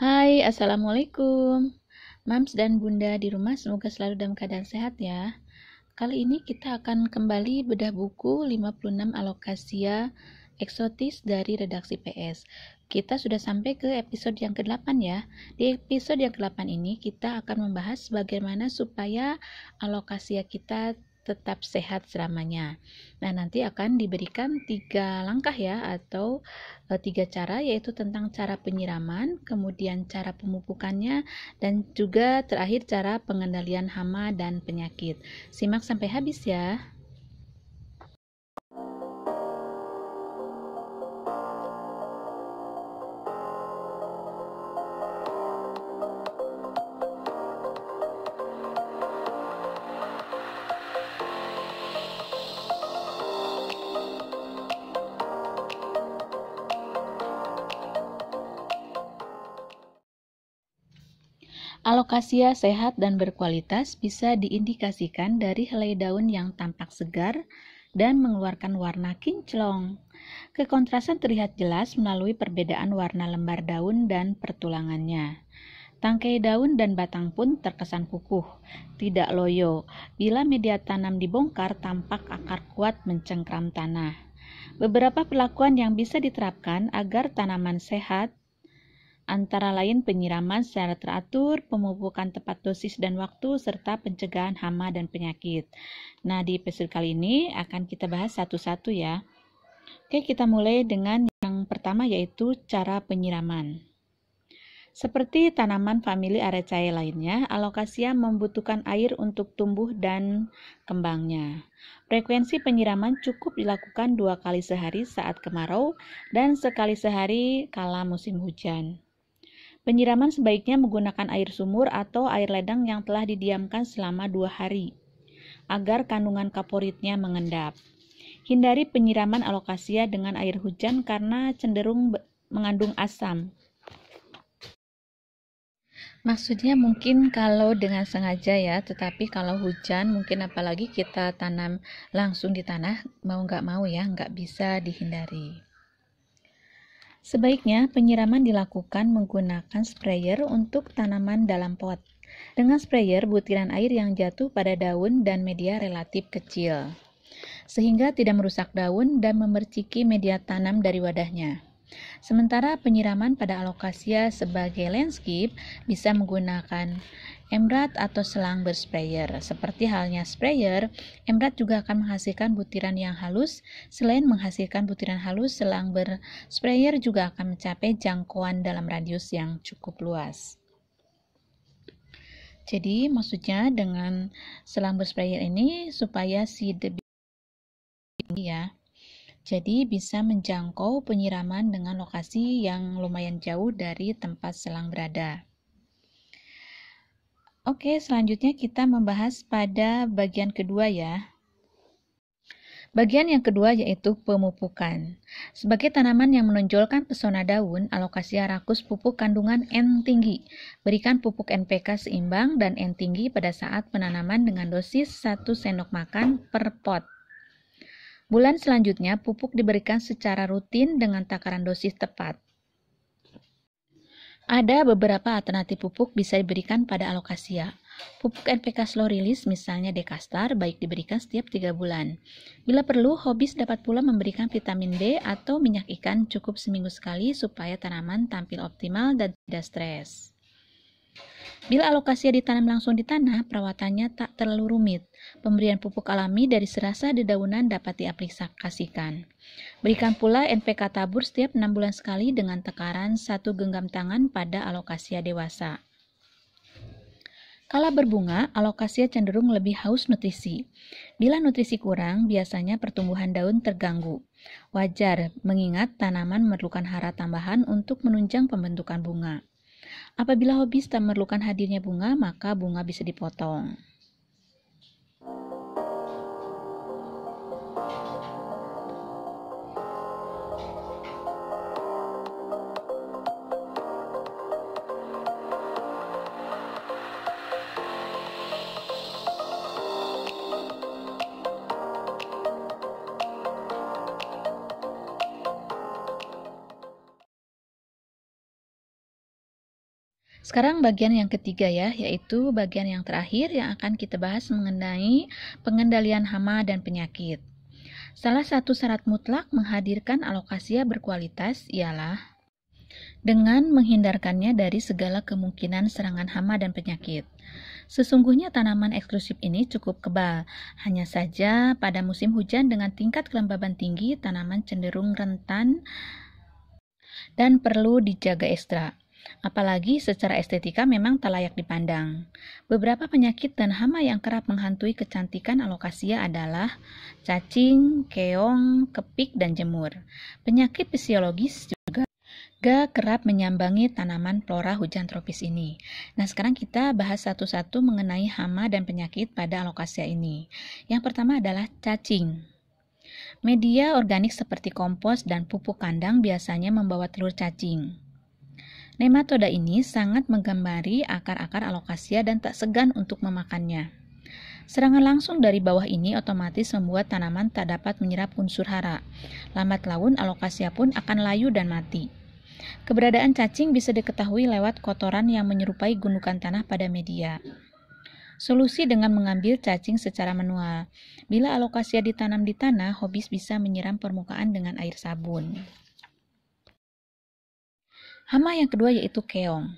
Hai, Assalamualaikum. Mams dan Bunda di rumah semoga selalu dalam keadaan sehat ya. Kali ini kita akan kembali bedah buku 56 Alocasia Eksotis dari redaksi PS. Kita sudah sampai ke episode yang ke-8 ya. Di episode yang ke-8 ini kita akan membahas bagaimana supaya alokasia kita tetap sehat selamanya. Nah, nanti akan diberikan 3 langkah ya, atau 3 cara, yaitu tentang cara penyiraman, kemudian cara pemupukannya, dan juga terakhir cara pengendalian hama dan penyakit. Simak sampai habis ya. Alokasia sehat dan berkualitas bisa diindikasikan dari helai daun yang tampak segar dan mengeluarkan warna kinclong. Kekontrasan terlihat jelas melalui perbedaan warna lembar daun dan pertulangannya. Tangkai daun dan batang pun terkesan kukuh, tidak loyo. Bila media tanam dibongkar, tampak akar kuat mencengkram tanah. Beberapa perlakuan yang bisa diterapkan agar tanaman sehat antara lain penyiraman secara teratur, pemupukan tepat dosis dan waktu, serta pencegahan hama dan penyakit. Nah, di episode kali ini akan kita bahas satu-satu ya. Oke, kita mulai dengan yang pertama, yaitu cara penyiraman. Seperti tanaman famili Arecaceae lainnya, Alocasia membutuhkan air untuk tumbuh dan kembangnya. Frekuensi penyiraman cukup dilakukan 2 kali sehari saat kemarau dan sekali sehari kala musim hujan. Penyiraman sebaiknya menggunakan air sumur atau air ledeng yang telah didiamkan selama 2 hari, agar kandungan kaporitnya mengendap. Hindari penyiraman alokasia dengan air hujan karena cenderung mengandung asam. Maksudnya mungkin kalau dengan sengaja ya, tetapi kalau hujan mungkin apalagi kita tanam langsung di tanah, mau nggak mau ya, nggak bisa dihindari. Sebaiknya penyiraman dilakukan menggunakan sprayer untuk tanaman dalam pot. Dengan sprayer, butiran air yang jatuh pada daun dan media relatif kecil, sehingga tidak merusak daun dan memerciki media tanam dari wadahnya. Sementara penyiraman pada alokasia sebagai landscape bisa menggunakan emrat atau selang bersprayer. Seperti halnya sprayer, emrat juga akan menghasilkan butiran yang halus. Selain menghasilkan butiran halus, selang bersprayer juga akan mencapai jangkauan dalam radius yang cukup luas. Jadi maksudnya dengan selang bersprayer ini supaya si debit tinggi ya. Jadi bisa menjangkau penyiraman dengan lokasi yang lumayan jauh dari tempat selang berada. Oke, selanjutnya kita membahas pada bagian kedua ya. Bagian yang kedua yaitu pemupukan. Sebagai tanaman yang menonjolkan pesona daun, Alocasia rakus pupuk kandungan N tinggi. Berikan pupuk NPK seimbang dan N tinggi pada saat penanaman dengan dosis 1 sendok makan per pot. Bulan selanjutnya, pupuk diberikan secara rutin dengan takaran dosis tepat. Ada beberapa alternatif pupuk bisa diberikan pada alokasia. Pupuk NPK slow release misalnya Dekastar baik diberikan setiap 3 bulan. Bila perlu, hobis dapat pula memberikan vitamin B atau minyak ikan cukup seminggu sekali supaya tanaman tampil optimal dan tidak stres. Bila alokasia ditanam langsung di tanah, perawatannya tak terlalu rumit. Pemberian pupuk alami dari serasa dedaunan dapat diaplikasikan. Berikan pula NPK tabur setiap 6 bulan sekali dengan takaran 1 genggam tangan pada alokasia dewasa. Kala berbunga, alokasia cenderung lebih haus nutrisi. Bila nutrisi kurang, biasanya pertumbuhan daun terganggu. Wajar, mengingat tanaman memerlukan hara tambahan untuk menunjang pembentukan bunga. Apabila hobis tak memerlukan hadirnya bunga, maka bunga bisa dipotong. Sekarang bagian yang ketiga ya, yaitu bagian yang terakhir yang akan kita bahas mengenai pengendalian hama dan penyakit. Salah satu syarat mutlak menghadirkan alokasia berkualitas ialah dengan menghindarkannya dari segala kemungkinan serangan hama dan penyakit. Sesungguhnya tanaman eksklusif ini cukup kebal, hanya saja pada musim hujan dengan tingkat kelembaban tinggi, tanaman cenderung rentan dan perlu dijaga ekstra. Apalagi secara estetika memang tak layak dipandang. Beberapa penyakit dan hama yang kerap menghantui kecantikan alokasia adalah cacing, keong, kepik, dan jamur. Penyakit fisiologis juga kerap menyambangi tanaman flora hujan tropis ini. Nah, sekarang kita bahas satu-satu mengenai hama dan penyakit pada alokasia ini. Yang pertama adalah cacing. Media organik seperti kompos dan pupuk kandang biasanya membawa telur cacing. Nematoda ini sangat menggambari akar-akar alokasia dan tak segan untuk memakannya. Serangan langsung dari bawah ini otomatis membuat tanaman tak dapat menyerap unsur hara. Lambat laun alokasia pun akan layu dan mati. Keberadaan cacing bisa diketahui lewat kotoran yang menyerupai gundukan tanah pada media. Solusi dengan mengambil cacing secara manual. Bila alokasia ditanam di tanah, hobis bisa menyiram permukaan dengan air sabun. Hama yang kedua yaitu keong.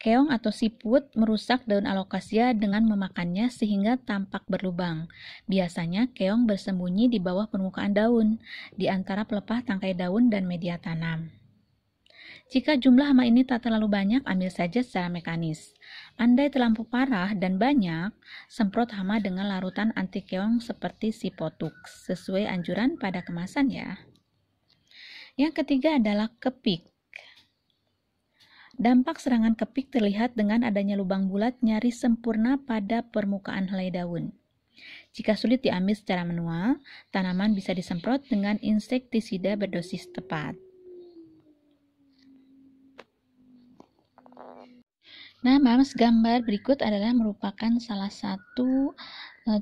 Keong atau siput merusak daun alokasia dengan memakannya sehingga tampak berlubang. Biasanya keong bersembunyi di bawah permukaan daun, di antara pelepah tangkai daun dan media tanam. Jika jumlah hama ini tak terlalu banyak, ambil saja secara mekanis. Andai terlampau parah dan banyak, semprot hama dengan larutan anti keong seperti Sipotux, sesuai anjuran pada kemasan ya. Yang ketiga adalah kepik. Dampak serangan kepik terlihat dengan adanya lubang bulat nyaris sempurna pada permukaan helai daun. Jika sulit diambil secara manual, tanaman bisa disemprot dengan insektisida berdosis tepat. Nah, Mams, gambar berikut adalah merupakan salah satu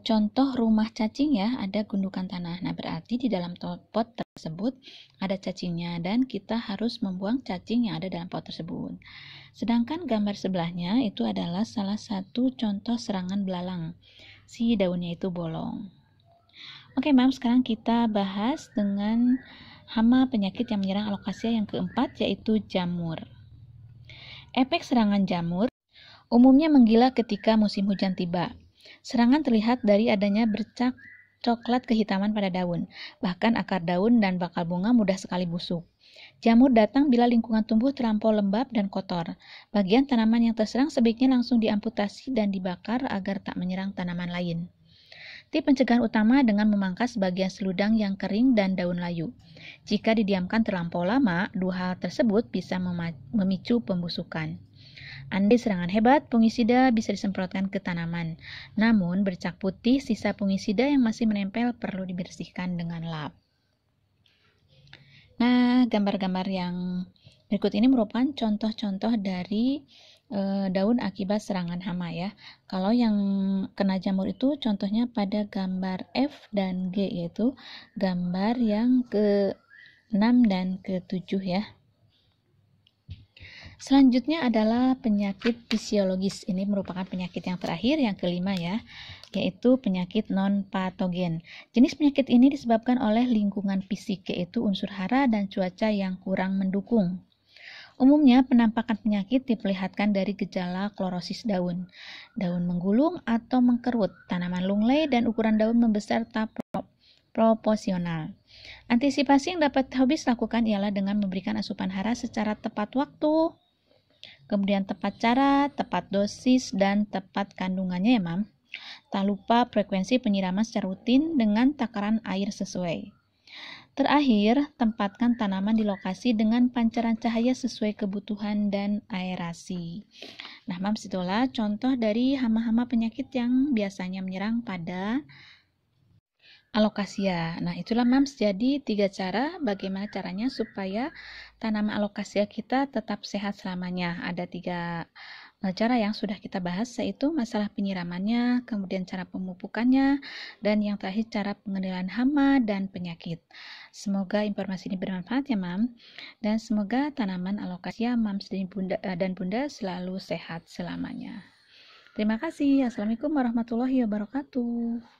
contoh rumah cacing ya, ada gundukan tanah. Nah, berarti di dalam pot tersebut ada cacingnya dan kita harus membuang cacing yang ada dalam pot tersebut. Sedangkan gambar sebelahnya itu adalah salah satu contoh serangan belalang. Si daunnya itu bolong. Oke, Mams, sekarang kita bahas dengan hama penyakit yang menyerang alokasia yang keempat yaitu jamur. Efek serangan jamur umumnya menggila ketika musim hujan tiba. Serangan terlihat dari adanya bercak coklat kehitaman pada daun. Bahkan akar daun dan bakal bunga mudah sekali busuk. Jamur datang bila lingkungan tumbuh terlampau lembab dan kotor. Bagian tanaman yang terserang sebaiknya langsung diamputasi dan dibakar agar tak menyerang tanaman lain. Tip pencegahan utama dengan memangkas bagian seludang yang kering dan daun layu. Jika didiamkan terlampau lama, dua hal tersebut bisa memicu pembusukan. Andai serangan hebat, fungisida bisa disemprotkan ke tanaman. Namun, bercak putih sisa fungisida yang masih menempel perlu dibersihkan dengan lap. Nah, gambar-gambar yang berikut ini merupakan contoh-contoh dari daun akibat serangan hama ya. Kalau yang kena jamur itu contohnya pada gambar F dan G, yaitu gambar yang ke-6 dan ke-7 ya. Selanjutnya adalah penyakit fisiologis. Ini merupakan penyakit yang terakhir, yang kelima ya, yaitu penyakit non-patogen. Jenis penyakit ini disebabkan oleh lingkungan fisik, yaitu unsur hara dan cuaca yang kurang mendukung. Umumnya penampakan penyakit diperlihatkan dari gejala klorosis daun, daun menggulung atau mengkerut, tanaman lunglai, dan ukuran daun membesar tak proporsional. Antisipasi yang dapat hobis lakukan ialah dengan memberikan asupan hara secara tepat waktu, kemudian tepat cara, tepat dosis, dan tepat kandungannya ya, Mam. Tak lupa frekuensi penyiraman secara rutin dengan takaran air sesuai. Terakhir, tempatkan tanaman di lokasi dengan pancaran cahaya sesuai kebutuhan dan aerasi. Nah, Mams, itulah contoh dari hama-hama penyakit yang biasanya menyerang pada alokasia. Nah, itulah Mams, jadi 3 cara bagaimana caranya supaya tanaman alokasia kita tetap sehat selamanya. Ada 3 cara yang sudah kita bahas, yaitu masalah penyiramannya, kemudian cara pemupukannya, dan yang terakhir cara pengendalian hama dan penyakit. Semoga informasi ini bermanfaat ya Mam, dan semoga tanaman alokasia Mams dan Bunda selalu sehat selamanya. Terima kasih. Assalamualaikum warahmatullahi wabarakatuh.